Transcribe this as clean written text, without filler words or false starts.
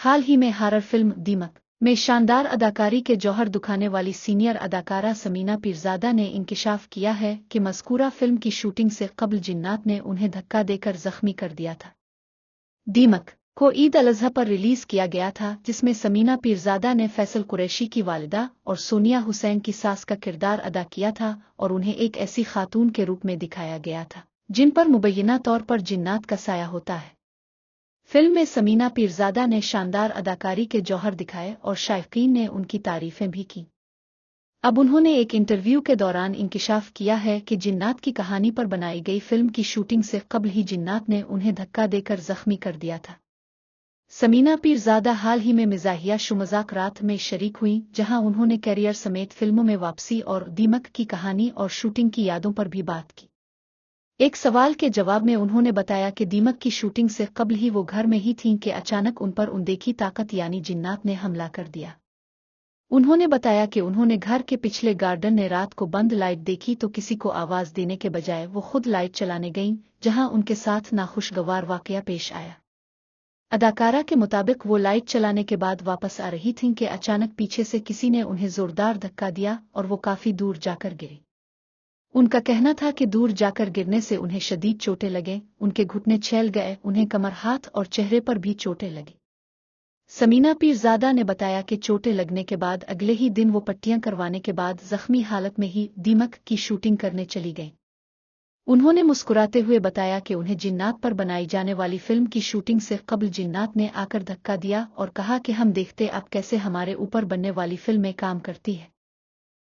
हाल ही में horror film दीमक में शानदार अदाकारी के जौहर दिखाने वाली सीनियर अदाकारा समीना पीरजादा ने इंकिशाफ किया है कि मज़कूरा फिल्म की शूटिंग से कबल जिन्नात ने उन्हें धक्का देकर जख्मी कर दिया था। दीमक को ईद अल अज़हा पर रिलीज किया गया था, जिसमें समीना पीरजादा ने फैसल कुरैशी की वालिदा और सोनिया हुसैन की सास का किरदार अदा किया था और उन्हें एक ऐसी खातून के रूप में दिखाया गया था जिन पर मुबैना तौर पर जिन्नात का साया होता है। फिल्म में समीना पीरजादा ने शानदार अदाकारी के जौहर दिखाए और शायकीन ने उनकी तारीफें भी की। अब उन्होंने एक इंटरव्यू के दौरान इंकिशाफ किया है कि जिन्नात की कहानी पर बनाई गई फिल्म की शूटिंग से कबल ही जिन्नात ने उन्हें धक्का देकर जख्मी कर दिया था। समीना पीरजादा हाल ही में मिज़ाहिया शुमज़ाक रात में शरीक हुई, जहां उन्होंने कैरियर समेत फिल्मों में वापसी और दीमक की कहानी और शूटिंग की यादों पर भी बात की। एक सवाल के जवाब में उन्होंने बताया कि दीमक की शूटिंग से कबल ही वो घर में ही थीं कि अचानक उन पर अनदेखी ताकत यानी जिन्नात ने हमला कर दिया। उन्होंने बताया कि उन्होंने घर के पिछले गार्डन में रात को बंद लाइट देखी तो किसी को आवाज देने के बजाय वो खुद लाइट चलाने गईं, जहां उनके साथ नाखुशगवार वाकया पेश आया। अदाकारा के मुताबिक वो लाइट चलाने के बाद वापस आ रही थीं कि अचानक पीछे से किसी ने उन्हें जोरदार धक्का दिया और वो काफी दूर जाकर गिरी। उनका कहना था कि दूर जाकर गिरने से उन्हें शदीद चोटें लगे, उनके घुटने छेल गए, उन्हें कमर, हाथ और चेहरे पर भी चोटें लगी। समीना पीरजादा ने बताया कि चोटें लगने के बाद अगले ही दिन वो पट्टियां करवाने के बाद जख्मी हालत में ही दीमक की शूटिंग करने चली गईं। उन्होंने मुस्कुराते हुए बताया कि उन्हें जिन्नात पर बनाई जाने वाली फिल्म की शूटिंग से कबल जिन्नात ने आकर धक्का दिया और कहा कि हम देखते अब कैसे हमारे ऊपर बनने वाली फिल्में काम करती है।